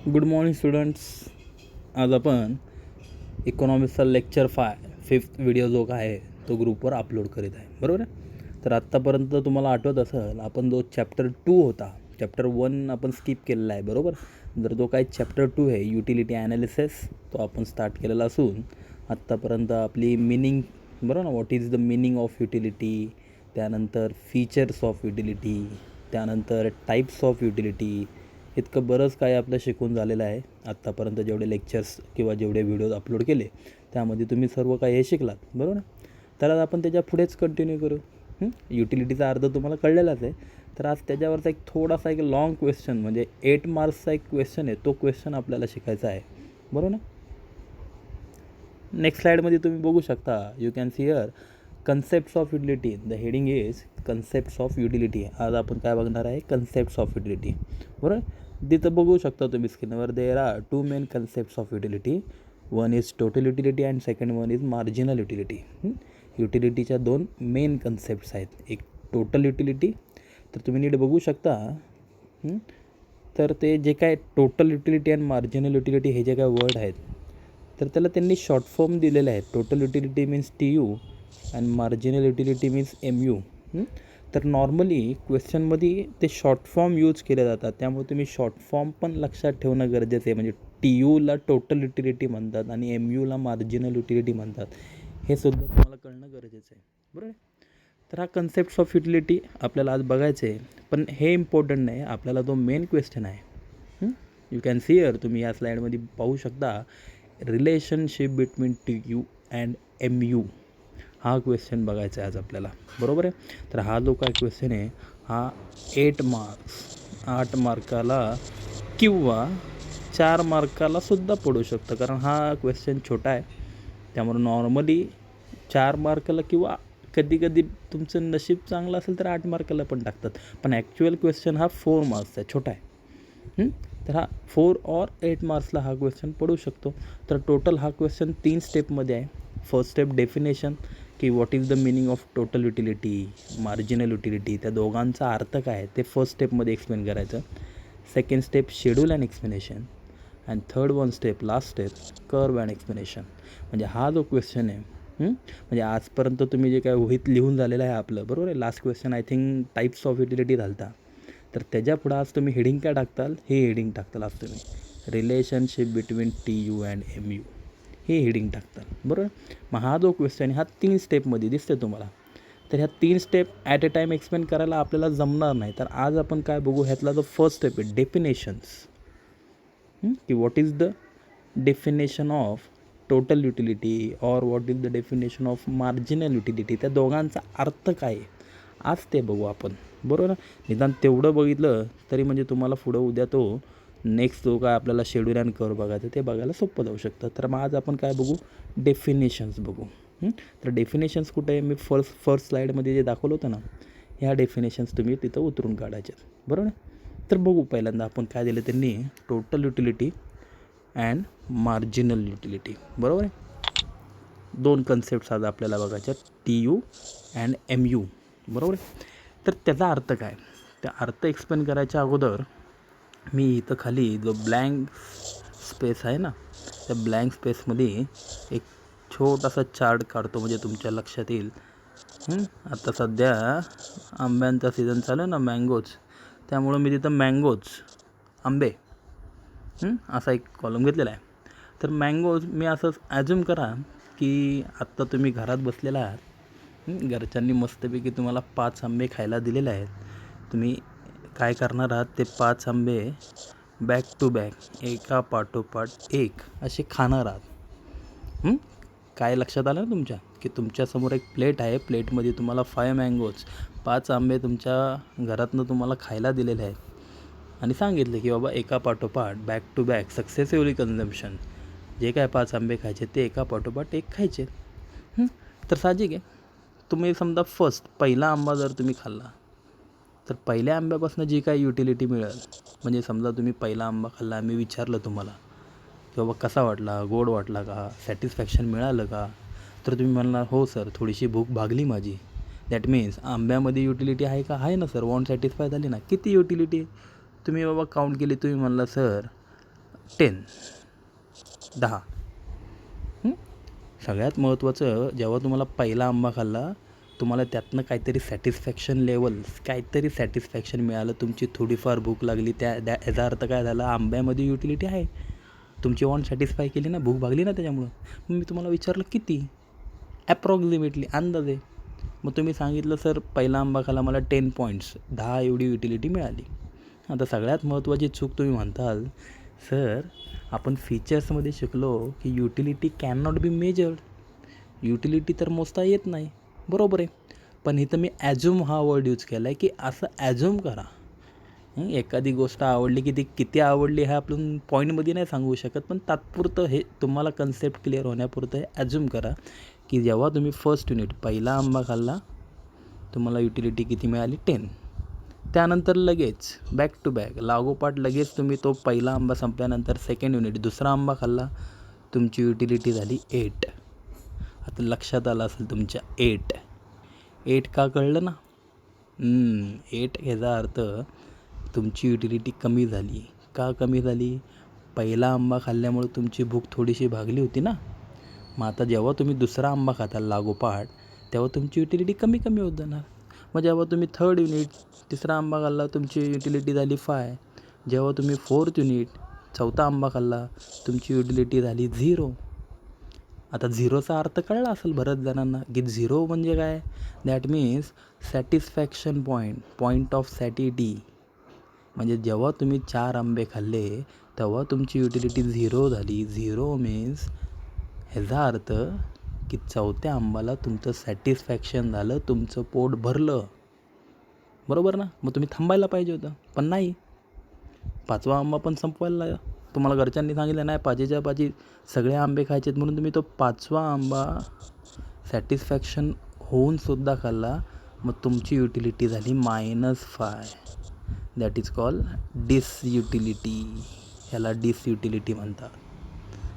Good morning students. आज आपण इकॉनॉमिक्सचा lecture 5th video जो काय आहे तो ग्रुपवर अपलोड करीत आहे, बरोबर आहे. तर आत्तापर्यंत तुम्हाला आठवत असेल आपण जो चॅप्टर 2 होता, चॅप्टर 1 आपण स्किप केलेला आहे, बरोबर. जर जो काही चॅप्टर 2 आहे युटिलिटी ॲनालिसिस तो आपण स्टार्ट केलेला असून आत्तापर्यंत आपली मिनिंग, बरोबर ना, what is the meaning of utility, त्यानंतर फीचर्स ऑफ युटिलिटी, त्यानंतर टाईप्स ऑफ युटिलिटी, इतकं बरंच काय आपलं शिकून झालेलं आहे. आत्तापर्यंत जेवढे लेक्चर्स किंवा जेवढे व्हिडिओज अपलोड केले त्यामध्ये तुम्ही सर्व काही हे शिकलात, बरोबर. तर आज आपण त्याच्या पुढेच कंटिन्यू करू. युटिलिटीचा अर्थ तुम्हाला कळलेलाच आहे. तर आज त्याच्यावरचा एक थोडासा एक लाँग क्वेश्चन, म्हणजे 8 मार्क्सचा एक क्वेश्चन आहे, तो क्वेश्चन आपल्याला शिकायचा आहे, बरोबर ना. नेक्स्ट स्लाईडमध्ये तुम्ही बघू शकता, you can see here concepts of utility. The heading is concepts of utility. आज आपण काय बघणार आहे, कन्सेप्ट्स ऑफ युटिलिटी, बरोबर. तिथं बघू शकता तुम्ही स्क्रीनवर, there are 2 main concepts of utility. One is total utility and second one is marginal utility. युटिलिटीच्या 2 मेन कन्सेप्ट्स आहेत. एक टोटल युटिलिटी, तर तुम्ही नीट बघू शकता. तर ते जे काय total utility and marginal utility हे जे काय वर्ड आहेत, तर त्याला त्यांनी शॉर्ट फॉर्म दिलेले आहेत. Total utility means TU and marginal utility means MU. तर नॉर्मली क्वेश्चनमध्ये ते शॉर्ट फॉर्म यूज केले जातात, त्यामुळे तुम्ही शॉर्ट फॉर्म पण लक्षात ठेवणं गरजेचं आहे. म्हणजे TUला टोटल युटिलिटी म्हणतात आणि MUला मार्जिनल युटिलिटी म्हणतात, हे सुद्धा तुम्हाला कळणं गरजेचं आहे, बरोबर. तर हा कन्सेप्ट्स ऑफ युटिलिटी आपल्याला आज बघायचं आहे. पण हे इम्पॉर्टंट नाही, आपल्याला तो मेन क्वेश्चन आहे. यू कॅन सी हिअर, तुम्ही या स्लाईडमध्ये पाहू शकता, relationship between TU and MU. हा क्वेश्चन बघायचा आहे आज आपल्याला, बरोबर आहे. तर हा जो काय क्वेश्चन आहे हा 8 मार्काला किंवा 4 मार्काला सुद्धा पडू शकतं, कारण हा क्वेश्चन छोटा आहे. त्यामुळे नॉर्मली 4 मार्काला किंवा कधी कधी तुमचं नशीब चांगलं असेल तर 8 मार्काला पण टाकतात. पण ॲक्च्युअल क्वेश्चन हा 4 मार्क्सचा आहे, छोटा आहे. तर हा 4 और 8 मार्क्सला हा क्वेश्चन पडू शकतो. तर टोटल हा क्वेश्चन 3 स्टेपमध्ये आहे. फर्स्ट स्टेप डेफिनेशन, की what is the meaning of total utility, marginal utility, त्या दोघांचा अर्थ काय आहे ते फर्स्ट स्टेपमध्ये एक्सप्लेन करायचं. Second step schedule and explanation, and third one step, last step, curve and explanation. म्हणजे हा जो क्वेश्चन आहे, म्हणजे आजपर्यंत तुम्ही जे काय वहीत लिहून झालेलं आहे आपलं, बरोबर आहे. Last question I think types of utility झालता. तर त्याच्या पुढं आज तुम्ही हेडिंग काय टाकताल, हे हेडिंग टाकताल आज तुम्ही relationship between TU and MU, हे हेडिंग टाकतात, बरोबर. मग हा जो क्वेश्चन आहे हा 3 स्टेपमध्ये दिसते तुम्हाला. तर ह्या 3 step at a time explain करायला आपल्याला जमणार नाही. तर आज आपण काय बघू, ह्यातला जो फर्स्ट स्टेप आहे डेफिनेशन्स, की what is the definition of total utility और what is the definition of marginal utility, त्या दोघांचा अर्थ काय आहे आज ते बघू आपण, बरोबर. निदान तेवढं बघितलं तरी म्हणजे तुम्हाला पुढं उद्या तो नेक्स्ट जो काय आपल्याला शेड्यूल अँड कर्व बघायचं ते बघायला सोपं जाऊ शकतं. तर मग आज आपण काय बघू, डेफिनेशन्स बघू. तर डेफिनेशन्स कुठे आहे, मी फर्स्ट स्लाईडमध्ये जे दाखवलं होतं ना, ह्या डेफिनेशन्स तुम्ही तिथं उतरून काढायचे, बरोबर. तर बघू पहिल्यांदा आपण काय दिलं त्यांनी, total utility and marginal utility, बरोबर आहे. 2 कन्सेप्ट्स आज आपल्याला बघायच्या, TU अँड MU, बरोबर आहे. तर त्याचा अर्थ काय, त्या अर्थ एक्सप्लेन करायच्या अगोदर मी इथं खाली जो ब्लँक स्पेस आहे ना, त्या ब्लँक स्पेसमध्ये एक छोटासा चार्ट काढतो, म्हणजे तुमच्या लक्षात येईल. आता सध्या आंब्यांचा सीझन चालू आहे ना, मँगोज, त्यामुळं मी तिथं मँगोज, आंबे, असा एक कॉलम घेतलेला आहे. तर मँगोज मी असंच ॲज्युम करा की आत्ता तुम्ही घरात बसलेला आहात. घरच्यांनी मस्तपैकी तुम्हाला 5 आंबे खायला दिलेले आहेत. तुम्ही काय करणार आहात, ते 5 आंबे बॅक टू बॅक, एका पाठोपाठ एक असे खाणार आहात. काय लक्षात आलं ना तुमच्या, की तुमच्यासमोर एक प्लेट आहे, प्लेटमध्ये तुम्हाला 5 मँगोज, 5 आंबे तुमच्या घरातनं तुम्हाला खायला दिलेले आहेत, आणि सांगितलं की बाबा एका पाठोपाठ बॅक टू बॅक सक्सेसिव्हली कन्झम्पशन, जे काय 5 आंबे खायचे ते एका पाठोपाठ एक खायचे. तर साहजिक आहे, तुम्ही समजा पहिला आंबा जर तुम्ही खाल्ला, तर पहिल्या आंब्यापासून जी काय युटिलिटी मिळेल, म्हणजे समजा तुम्ही पहिला आंबा खाल्ला, मी विचारलं तुम्हाला की बाबा कसा वाटला, गोड वाटला का, सॅटिस्फॅक्शन मिळालं का, तर तुम्ही म्हणणार हो सर, थोडीशी भूक भागली माझी. दॅट मीन्स आंब्यामध्ये युटिलिटी आहे का, आहे ना सर, वॉन्ट सॅटिस्फाय झाली ना. किती युटिलिटी तुम्ही बाबा काउंट केली, तुम्ही म्हणला सर 10, 10. सगळ्यात महत्त्वाचं, जेव्हा तुम्हाला पहिला आंबा खाल्ला, तुम्हाला त्यातनं काहीतरी सॅटिस्फॅक्शन मिळालं, तुमची थोडीफार भूक लागली, याचा अर्थ काय झाला, आंब्यामध्ये युटिलिटी आहे. तुमची वॉन्ट सॅटिस्फाय केली ना, भूक भागली ना त्याच्यामुळं. मग मी तुम्हाला विचारलं किती, ॲप्रॉक्झिमेटली अंदाजे. मग तुम्ही सांगितलं सर पहिला आंबा खाल्ला मला 10 पॉईंट्स, 10 एवढी युटिलिटी मिळाली. आता सगळ्यात महत्त्वाची चूक तुम्ही म्हणताल, सर आपण फीचर्समध्ये शिकलो की utility can not be measured, utility तर मोजता येत नाही. बरोबर आहे, पण इथं मी ॲझ्युम हा वर्ड यूज केला आहे की असं ॲझ्युम करा. एखादी गोष्ट आवडली की ती किती आवडली हे आपण पॉईंटमध्ये नाही सांगू शकत, पण तात्पुरतं हे तुम्हाला कन्सेप्ट क्लिअर होण्यापुरतं हे ॲझ्युम करा की जेव्हा तुम्ही फर्स्ट युनिट पहिला आंबा खाल्ला, तुम्हाला युटिलिटी किती मिळाली, 10. त्यानंतर लगेच बॅक टू बॅक लागोपाठ लगेच तुम्ही तो पहिला आंबा संपल्यानंतर सेकंड युनिट दुसरा आंबा खाल्ला, तुमची युटिलिटी झाली 8. आता लक्षात आलं असेल तुमच्या 8 का कळलं ना. 8 ह्याचा अर्थ तुमची युटिलिटी कमी झाली. का कमी झाली, पहिला आंबा खाल्ल्यामुळे तुमची भूक थोडीशी भागली होती ना. मग आता जेव्हा तुम्ही दुसरा आंबा खाताल लागोपाठ, तेव्हा तुमची युटिलिटी कमी होत जाणार. मग जेव्हा तुम्ही थर्ड युनिट तिसरा आंबा खाल्ला, तुमची युटिलिटी झाली 5. जेव्हा तुम्ही फोर्थ युनिट चौथा आंबा खाल्ला, तुमची युटिलिटी झाली 0. आता 0चा अर्थ कळला असेल बऱ्याच जणांना की 0 म्हणजे काय, that means satisfaction point of satiety. म्हणजे जेव्हा तुम्ही 4 आंबे खाल्ले तेव्हा तुमची युटिलिटी 0 झाली. 0 मीन्स ह्याचा अर्थ की चौथ्या आंबाला तुमचं सॅटिस्फॅक्शन झालं, तुमचं पोट भरलं. बरोबर ना. मग तुम्ही थांबायला पाहिजे होतं, पण नाही. 5वा आंबा पण संपवायला तुम्हाला घरच्यांनी सांगितलं नाही, 5च्या 5 सगळे आंबे खायचेत, म्हणून तुम्ही तो 5वा आंबा सॅटिस्फॅक्शन होऊनसुद्धा खाल्ला. मग तुमची युटिलिटी झाली -5. That is call disutility. ह्याला डिसयुटिलिटी म्हणतात,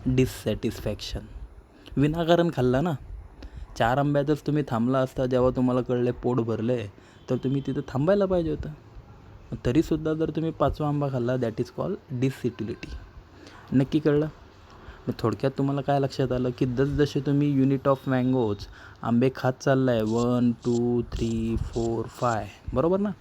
डिससॅटिस्फॅक्शन. विनाकारण खाल्ला ना. 4 आंब्यातच तुम्ही थांबला असता, जेव्हा तुम्हाला कळले पोट भरले तर तुम्ही तिथं थांबायला पाहिजे होतं. तरीसुद्धा जर तुम्ही 5वा आंबा खाल्ला, दॅट इज कॉल डिसयुटिलिटी. नक्की कळलं. मग थोडक्यात तुम्हाला काय लक्षात आलं की जसजसे तुम्ही युनिट ऑफ मँगोज आंबे खात चाललाय 1 2 3 4 5, बरोबर ना.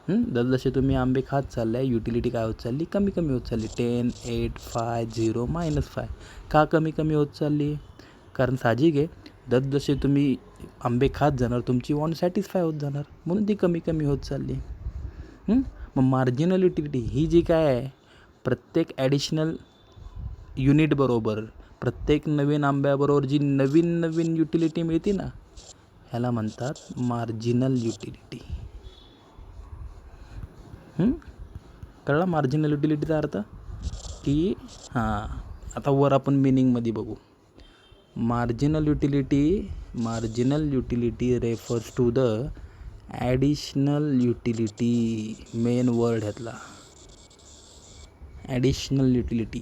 जसजसे तुम्ही आंबे खात चाललाय, युटिलिटी काय होत चालली, कमी होत चालली. 10 8 5 0 -5. का कमी होत चालली, कारण साहजिक आहे, जसजसे तुम्ही आंबे खात जाणार तुमची वॉन्ट सॅटिस्फाय होत जाणार, म्हणून ती कमी होत चालली. मग मार्जिनल युटिलिटी ही जी काय आहे, प्रत्येक ॲडिशनल युनिटबरोबर, प्रत्येक नवीन आंब्याबरोबर जी नवीन युटिलिटी मिळते ना, ह्याला म्हणतात मार्जिनल युटिलिटी. कळला मार्जिनल युटिलिटीचा अर्थ की आता वर आपण मिनिंगमध्ये बघू. Marginal utility refers to the additional utility. Main word ह्यातला ॲडिशनल युटिलिटी.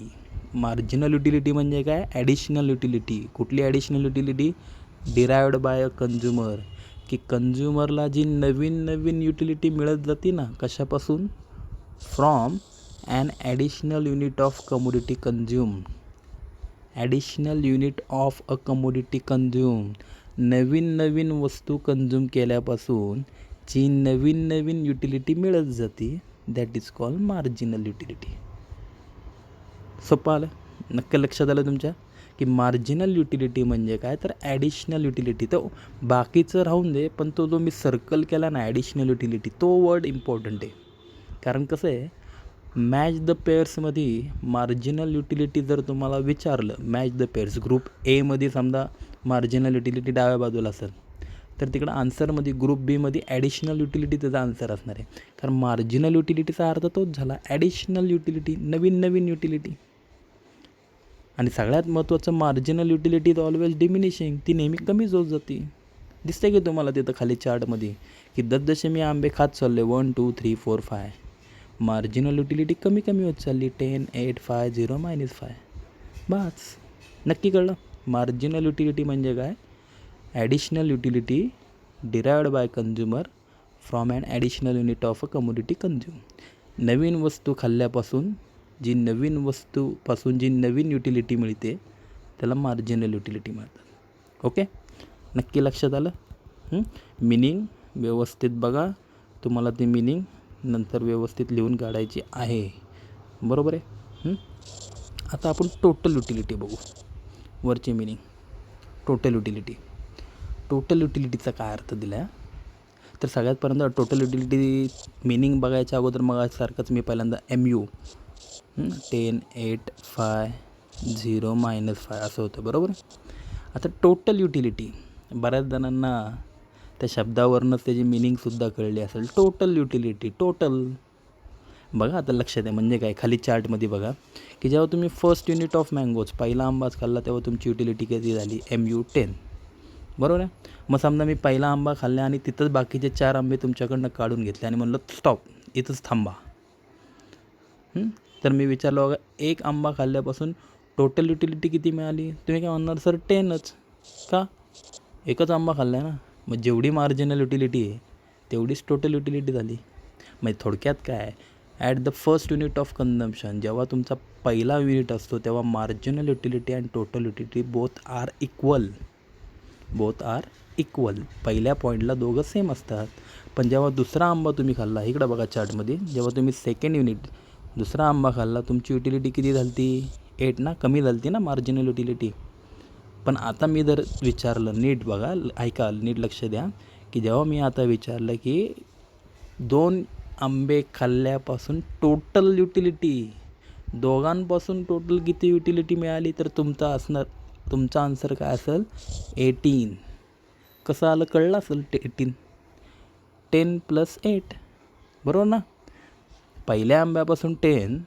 मार्जिनल युटिलिटी म्हणजे काय, ॲडिशनल युटिलिटी. कुठली additional utility, derived by a consumer. की कंझ्युमरला जी नवीन युटिलिटी मिळत जाते ना, कशापासून, from an additional unit of commodity consume. Additional unit of a commodity consume. नवीन वस्तू कंझ्युम केल्यापासून जी नवीन युटिलिटी मिळत जाते, that is called marginal utility. सोपं आलं, नक्की लक्षात आलं तुमच्या की मार्जिनल युटिलिटी म्हणजे काय, तर ॲडिशनल युटिलिटी. तर बाकीचं राहून दे, पण तो जो मी सर्कल केला ना ॲडिशनल युटिलिटी, तो वर्ड इम्पॉर्टंट आहे. कारण कसं आहे, मॅच द पेअर्समध्ये मार्जिनल युटिलिटी जर तुम्हाला विचारलं, मॅच द पेअर्स ग्रुप एमध्ये समजा मार्जिनल युटिलिटी डाव्या बाजूला असेल, तर तिकडं आन्सरमध्ये ग्रुप बीमध्ये ॲडिशनल युटिलिटी त्याचा आन्सर असणार आहे. कारण मार्जिनल युटिलिटीचा अर्थ तोच झाला, ॲडिशनल युटिलिटी, नवीन युटिलिटी. आणि सगळ्यात महत्त्वाचं, marginal utility is always diminishing. ती नेहमी कमीच होत जाते. दिसते की तुम्हाला तिथं खाली चार्टमध्ये की जसजसे मी आंबे खात चालले 1 2 3 4 5, मार्जिनल युटिलिटी कमी होत चालली. 10 8 5 0 -5. बस, नक्की कळलं. मार्जिनल युटिलिटी म्हणजे काय, additional utility derived by consumer from an additional unit of a commodity consume. नवीन वस्तू खाल्ल्यापासून जी नवीन वस्तूपासून जी नवीन युटिलिटी मिळते त्याला मार्जिनल युटिलिटी म्हणतात. ओके, नक्की लक्षात आलं? मिनिंग व्यवस्थित बघा, तुम्हाला ती मिनिंग नंतर व्यवस्थित लिहून काढायची आहे, बरोबर आहे? आता आपण टोटल युटिलिटी बघू. वरची मिनिंग टोटल युटिलिटी. टोटल युटिलिटीचा काय अर्थ दिला आहे? तर सगळ्यात पहिल्यांदा टोटल युटिलिटी मिनिंग बघायच्या अगोदर मग सारखंच मी पहिल्यांदा MU 10 8 5 0 -5 असं होतं, बरोबर. आता टोटल युटिलिटी बऱ्याच जणांना त्या शब्दावरूनच त्याची मिनिंगसुद्धा कळली असेल. टोटल युटिलिटी, टोटल बघा आता लक्षात आहे म्हणजे काय. खाली चार्टमध्ये बघा की जेव्हा तुम्ही फर्स्ट युनिट ऑफ मँगोज पहिला आंबाच खाल्ला तेव्हा तुमची युटिलिटी किती झाली? MU 10, बरोबर आहे. मग समजा मी पहिला आंबा खाल्ला आणि तिथंच बाकीचे 4 आंबे तुमच्याकडनं काढून घेतले आणि म्हणलं स्टॉप, इथंच थांबा. तर मी विचारलं बघा, एक आंबा खाल्ल्यापासून टोटल युटिलिटी किती मिळाली? तुम्ही काय म्हणणार, सर 10च. का? एकच आंबा खाल्ला आहे ना. मग जेवढी मार्जिनल युटिलिटी आहे तेवढीच टोटल युटिलिटी झाली. म्हणजे थोडक्यात काय, at the first unit of consumption जेव्हा तुमचा पहिला युनिट असतो तेव्हा marginal utility and total utility both are equal. पहिल्या पॉईंटला दोघं सेम असतात. पण जेव्हा दुसरा आंबा तुम्ही खाल्ला, इकडं बघा चार्टमध्ये, जेव्हा तुम्ही सेकंड युनिट दुसरा आंबा खाल्ला तुमची युटिलिटी किती झाली ती? 8 ना, कमी झाली ना मार्जिनल युटिलिटी. पण आता मी जर विचारलं, नीट बघा, ऐका, नीट लक्ष द्या, की जेव्हा मी आता विचारलं की 2 आंबे खाल्ल्यापासून टोटल युटिलिटी, दोघांपासून टोटल किती युटिलिटी मिळाली, तर तुमचा आन्सर काय असेल? 18. कसं आलं कळलं असेल? 18 10 + 8, बरोबर ना. पहिल्या आंब्यापासून 10,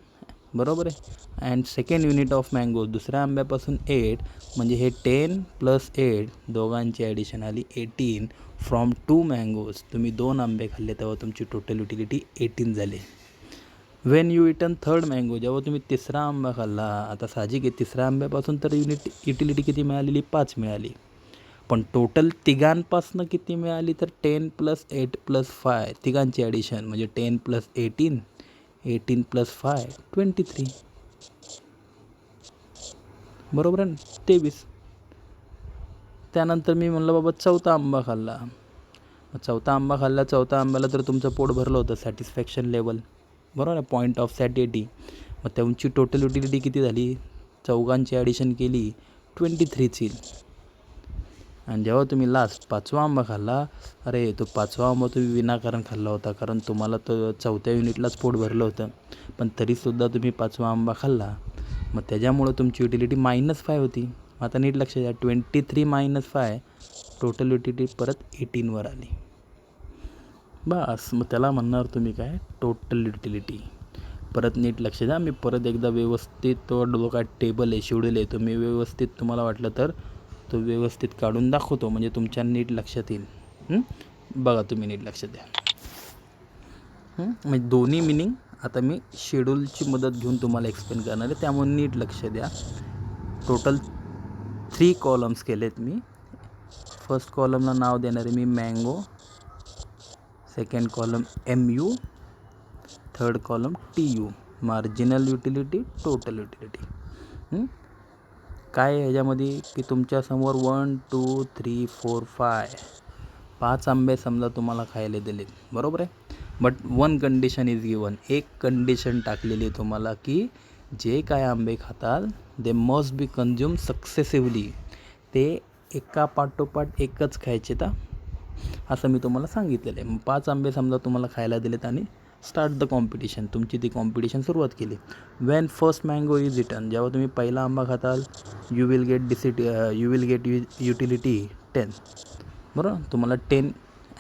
बरोबर आहे. And second unit of mango दुसऱ्या आंब्यापासून 8, म्हणजे हे 10 + 8 दोघांची ॲडिशन आली 18. फ्रॉम 2 मँगोज तुम्ही 2 आंबे खाल्ले तेव्हा तुमची टोटल युटिलिटी 18 झाली. Wien you eaten third mango जेव्हा तुम्ही तिसरा आंबा खाल्ला, आता साहजिक आहे तिसऱ्या आंब्यापासून तर युटिलिटी किती मिळालेली? 5 मिळाली. पण टोटल तिघांपासून किती मिळाली? तर 10 + 8 + 5 तिघांची ॲडिशन म्हणजे 10 + 18, 18 + 5 23, बरोबर आहे, 23. त्यानंतर मी म्हणलं बाबा चौथा आंबा खाल्ला. चौथा आंब्याला तर तुमचं पोट भरलं होतं, सॅटिस्फॅक्शन लेवल, बरोबर आहे, पॉईंट ऑफ सॅटिटी. मग तुमची टोटल युटिलिटी किती झाली? चौघांची ॲडिशन केली 23 येईल. आणि जेव्हा तुम्ही लास्ट 5वा आंबा खाल्ला, अरे तो 5वा आंबा तुम्ही विनाकारण खाल्ला होता, कारण तुम्हाला तो चौथ्या युनिटलाच पोट भरलं होतं, पण तरीसुद्धा तुम्ही 5वा आंबा खाल्ला. मग त्याच्यामुळं तुमची युटिलिटी -5 होती. आता नीट लक्ष द्या, 23 - 5 टोटल युटिलिटी परत 18वर आली. बस, मग त्याला म्हणणार तुम्ही काय? Total utility. परत नीट लक्ष द्या, मी परत एकदा व्यवस्थित तो डोका टेबल आहे, शेड्यूल आहे, तो मी व्यवस्थित तुम्हाला वाटलं तर तो व्यवस्थित काढून दाखवतो, म्हणजे तुमच्या नीट लक्षात येईल. बघा तुम्ही नीट लक्ष द्या. म्हणजे दोन्ही मिनिंग आता मी शेड्यूलची मदत घेऊन तुम्हाला एक्सप्लेन करणार आहे, त्यामुळे नीट लक्ष द्या. टोटल 3 कॉलम्स केलेत मी. फर्स्ट कॉलमला नाव देणार आहे मी mango, second column MU, third column TU, marginal utility, total utility. काय आहे ह्याच्यामध्ये की तुमच्यासमोर 1 2 3 4 5 आंबे समजा तुम्हाला खायला दिलेत, बरोबर आहे. बट 1 कंडिशन इज गिवन, एक कंडिशन टाकलेली आहे तुम्हाला की जे काय आंबे खाताल दे मस्ट बी कन्झ्युम सक्सेसिव्हली, ते एका पाठोपाठ एकच खायचे तर असं मी तुम्हाला सांगितलेलं आहे. 5 आंबे समजा तुम्हाला खायला दिलेत आणि स्टार्ट द कॉम्पिटिशन, तुमची ती कॉम्पिटिशन सुरुवात केली. Wien first mango is eaten जेव्हा तुम्ही पहिला आंबा खाताल, यू विल गेट युटिलिटी 10, बरोबर. तुम्हाला 10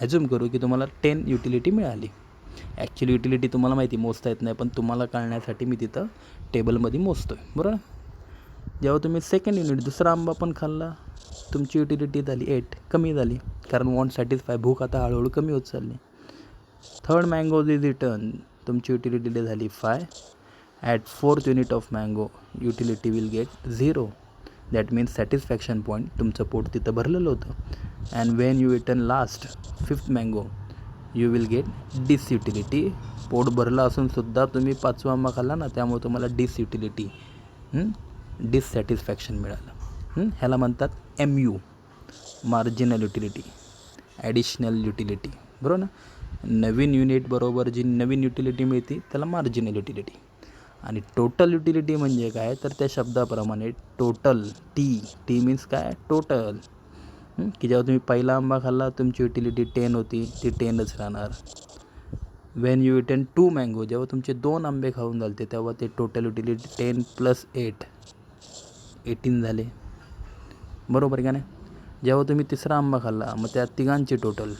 ॲज्युम करू की तुम्हाला 10 युटिलिटी मिळाली. ॲक्च्युली युटिलिटी तुम्हाला माहिती मोजता येत नाही, पण तुम्हाला कळण्यासाठी मी तिथं टेबलमध्ये मोजतो आहे, बरोबर. जेव्हा तुम्ही सेकंड युनिट दुसरा आंबा पण खाल्ला, तुमची युटिलिटी झाली 8, कमी झाली, कारण वॉन्ट सॅटिस्फाय, भूक आता हळूहळू कमी होत चालली. थर्ड मँगो इज इटन, तुमची युटिलिटी झाली 5. At fourth unit of mango utility will get 0, that means satisfaction point, तुमचं पोट तिथं भरलेलं होतं. And when you eaten last 5th mango you will get disutility. पोट भरलं असूनसुद्धा तुम्ही 5वा आंबा खाल्ला ना, त्यामुळे तुम्हाला डिसयुटिलिटी, डिससॅटिस्फॅक्शन मिळालं. ह्याला म्हणतात MU, marginal utility, additional utility. बरोबर ना. नवीन युनिट बरोबर जी नवीन युटिलिटी मिळते त्याला मार्जिनल युटिलिटी. आणि टोटल युटिलिटी म्हणजे काय, तर त्या शब्दाप्रमाणे टोटल, टी मीन्स काय, टोटल. की जेव्हा तुम्ही पहिला आंबा खाल्ला तुमची युटिलिटी 10 होती, ती 10च राहणार. वेन यू इटन 2 मँगो, जेव्हा तुमचे 2 आंबे खाऊन झालते तेव्हा ते टोटल युटिलिटी 10 + 8 18 झाले. बरोबर का नाही. जेव्हा तुम्ही तिसरा आंबा खाल्ला मग त्या तिघांची टोटल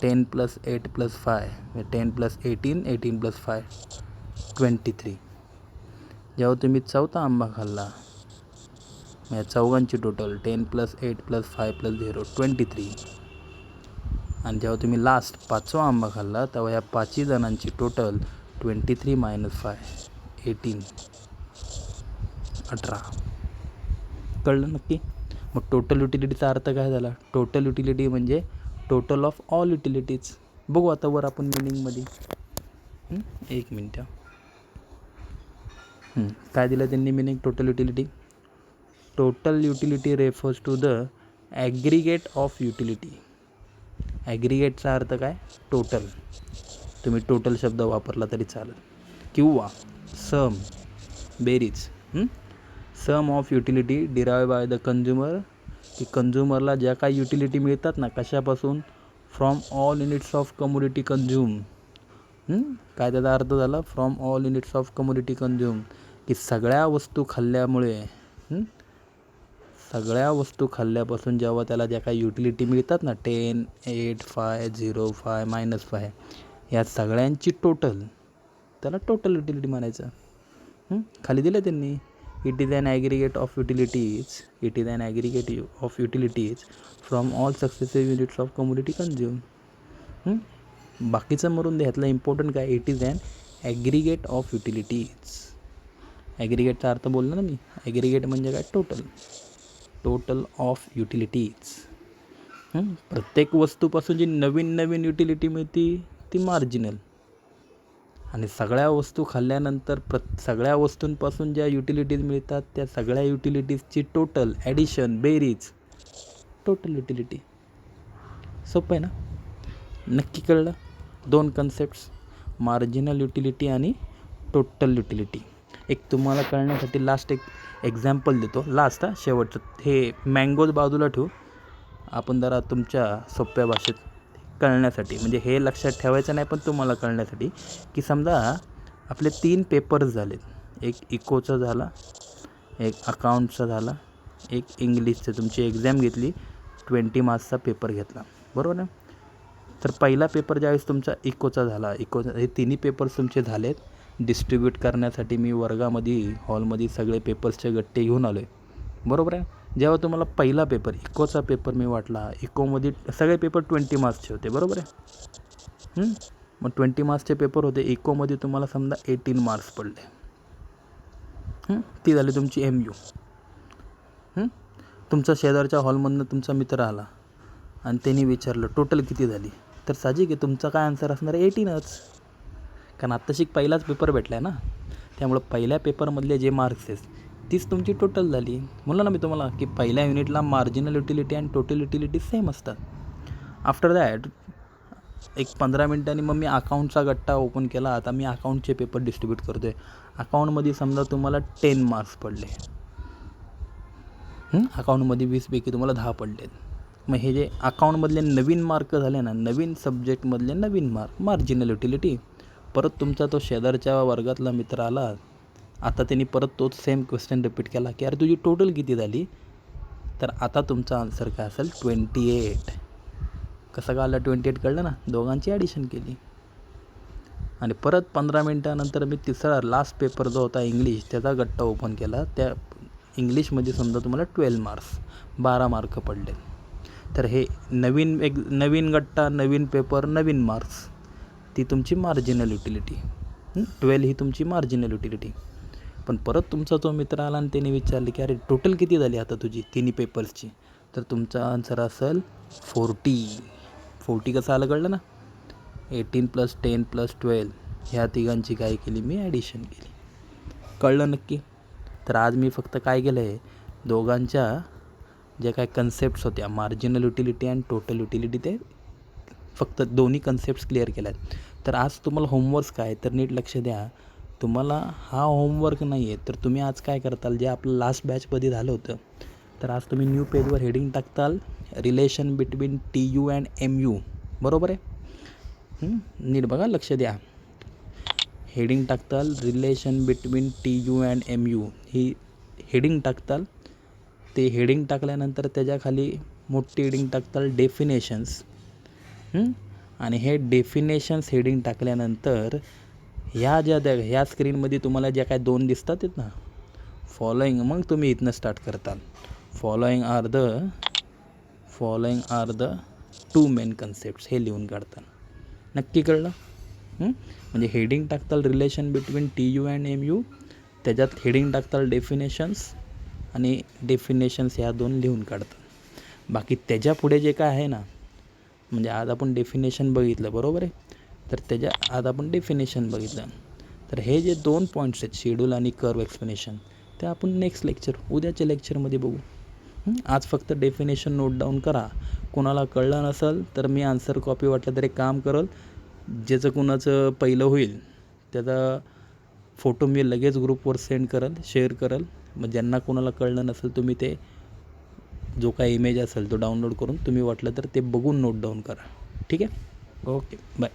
10 + 8 + 5, 10 + 18, 18 + 5 23. जेव्हा तुम्ही चौथा आंबा खाल्ला या चौघांची टोटल 10 + 8 + 5 + 0 23. आणि जेव्हा तुम्ही लास्ट 5वा आंबा खाल्ला तेव्हा या 5ही जणांची टोटल 23 - 5 18 18. कळलं नक्की. मग टोटल युटिलिटीचा अर्थ काय झाला. टोटल युटिलिटी म्हणजे टोटल ऑफ ऑल युटिलिटीज. बघू आता वर आपण मिनिंगमध्ये. 1 मिनिट. काय दिलं त्यांनी meaning total utility. Total utility refers to the aggregate of utility. ॲग्रिगेटचा अर्थ काय, टोटल. तुम्ही टोटल शब्द वापरला तरी चालेल. किंवा सम, बेरीज. Sum of utility derive by the consumer, की कंझ्युमरला ज्या काही युटिलिटी मिळतात ना, कशापासून, from all units of commodity consume. काय त्याचा अर्थ झाला, from all units of commodity consume, की सगळ्या वस्तू खाल्ल्यामुळे, सगळ्या वस्तू खाल्ल्यापासून जेव्हा त्याला ज्या काही युटिलिटी मिळतात ना, 10, 8, 5, 0, 5, -5, या सगळ्यांची टोटल, त्याला टोटल युटिलिटी म्हणायचं. खाली दिलं त्यांनी, it is an aggregate of utilities, it is an aggregate of utilities from all successive units of commodity consume. बाकीचं मरून दे, ह्यातलं इम्पॉर्टंट काय, it is an aggregate of utilities. ॲग्रिगेटचा अर्थ बोलला ना मी. ॲग्रिगेट म्हणजे काय, टोटल ऑफ युटिलिटीज. प्रत्येक वस्तूपासून जी नवीन नवीन युटिलिटी मिळते ती मार्जिनल. आणि सगळ्या वस्तू खाल्ल्यानंतर सगळ्या वस्तूंपासून ज्या युटिलिटीज मिळतात त्या सगळ्या युटिलिटीजची टोटल, ॲडिशन, बेरीज, टोटल युटिलिटी. सोपं आहे ना. नक्की कळलं. 2 कन्सेप्ट्स, मार्जिनल युटिलिटी आणि टोटल युटिलिटी. एक तुम्हाला कळण्यासाठी लास्ट एक एक्झाम्पल देतो. लास्ट शेवटचं. हे मँगोज बाजूला ठेवू आपण, जरा तुमच्या सोप्या भाषेत कळण्यासाठी, म्हणजे हे लक्षात ठेवायचं नाही पण तुम्हाला कळण्यासाठी, की समजा आपले 3 पेपर्स झालेत. एक इकोचा झाला, एक अकाउंटचा झाला, एक इंग्लिशचं. तुमची एक्झाम घेतली, 20 मार्क्सचा पेपर घेतला, बरोबर ना. तर पहिला पेपर ज्यावेळेस तुमचा इकोचा झाला, हे तिन्ही पेपर्स तुमचे झालेत. डिस्ट्रीब्यूट करण्यासाठी मी वर्गामध्ये, हॉलमध्ये सगळे पेपर्सचे गट्टे घेऊन आलो आहे, बरोबर आहे. जेव्हा तुम्हाला पहिला पेपर, इकोचा पेपर मी वाटला, इकोमध्ये सगळे पेपर 20 मार्क्सचे होते, बरोबर आहे. मग 20 मार्क्सचे पेपर होते, इकोमध्ये तुम्हाला समजा 18 मार्क्स पडले. ती झाली तुमची MU. तुमचा शेजारच्या हॉलमधनं तुमचा मित्र आला आणि त्यांनी विचारलं टोटल किती झाली, तर साहजिक आहे तुमचा काय आन्सर असणार, 18च. कारण आत्ताशी पहिलाच पेपर भेटला आहे ना, त्यामुळं पहिल्या पेपरमधले जे मार्क्स आहेत तीच तुमची टोटल झाली. म्हणलं ना मी तुम्हाला की पहिल्या युनिटला मार्जिनल युटिलिटी आणि टोटल युटिलिटी सेम असतात. आफ्टर दॅट एक 15 मिनिटांनी मग मी अकाउंटचा गट्टा ओपन केला. आता मी अकाउंटचे पेपर डिस्ट्रीब्यूट करतो आहे. अकाउंटमध्ये समजा तुम्हाला 10 मार्क्स पडले, अकाउंटमध्ये 20पैकी तुम्हाला 10 पडलेत. मग हे जे अकाउंटमधले नवीन मार्क झाले ना, नवीन सब्जेक्टमधले नवीन मार्क, मार्जिनल युटिलिटी. परत तुमचा तो शेजारच्या वर्गातला मित्र आला, आता त्यांनी परत तोच सेम क्वेश्चन रिपीट केला की अरे तुझी टोटल किती झाली, तर आता तुमचा आन्सर काय असेल, 28. कसं आलं 28 कळलं ना, दोघांची ॲडिशन केली. आणि परत 15 मिनटानंतर मी तिसरा लास्ट पेपर जो होता इंग्लिश, त्याचा गट्टा ओपन केला. त्या इंग्लिशमध्ये समजा तुम्हाला 12 मार्क्स, 12 मार्क पडले. तर हे नवीन गट्टा, नवीन पेपर, नवीन मार्क्स, ती तुमची मार्जिनल युटिलिटी. 12 ही तुमची मार्जिनल युटिलिटी. पण परत तुमचा तो मित्र आला आणि त्याने विचारले की अरे टोटल किती झाली आता तुझी तिन्ही पेपर्सची, तर तुमचा आन्सर असेल 40. 40 कसं आलं कळलं ना. 18+10+12 ह्या तिघांची काय केली मी ॲडिशन केली. कळलं नक्की? तर आज मी फक्त काय केलं आहे, दोघांच्या ज्या काय कन्सेप्ट्स होत्या marginal utility and total utility, ते फक्त दोन्ही कन्सेप्ट्स क्लिअर केल्या आहेत. तर आज तुम्हाला होमवर्क्स काय, तर नीट लक्ष द्या. तुम्हाला हा होमवर्क नाही आहे तर तुम्ही आज काय करताल, जे आपलं लास्ट बॅचमध्ये झालं होतं, तर आज तुम्ही न्यू पेजवर हेडिंग टाकताल relation between TU and MU. बरोबर आहे? नीट बघा, लक्ष द्या. हेडिंग टाकताल relation between TU and MU, ही हेडिंग टाकताल. ते हेडिंग टाकल्यानंतर त्याच्याखाली मोठी हेडिंग टाकताल डेफिनेशन्स. आणि हे डेफिनेशन्स हेडिंग टाकल्यानंतर ह्या स्क्रीनमध्ये तुम्हाला ज्या काय 2 दिसतात आहेत ना, फॉलोइंग, मग तुम्ही इथनं स्टार्ट करताल. Following are the 2 main concepts, हे लिहून काढताल. नक्की कळलं? म्हणजे हेडिंग टाकताल relation between TU and MU, त्याच्यात हेडिंग टाकताल डेफिनेशन्स, आणि डेफिनेशन्स ह्या 2 लिहून काढताल. बाकी त्याच्या पुढे जे काय आहे ना, म्हणजे आज आपण डेफिनेशन बघितलं, बरोबर आहे, तर आज आपण डेफिनेशन बघितलं. तर हे जे 2 पॉईंट्स आहेत, शेड्यूल आणि कर्व एक्सप्लेनेशन, ते आपण नेक्स्ट उद्याच्या लेक्चरमध्ये बघू. आज फक्त डेफिनेशन नोट डाऊन करा. कोणाला कळलं नसेल तर मी आन्सर कॉपी वाटलं तर एक काम करल, ज्याचं कोणाचं पहिलं होईल त्याचा फोटो मी लगेच ग्रुपवर शेअर करल. मग ज्यांना कोणाला कळलं नसेल तुम्ही ते जो काही इमेज असेल तो डाउनलोड करून तुम्ही वाटलं तर ते बघून नोट डाऊन करा. ठीक आहे? Okay, bye.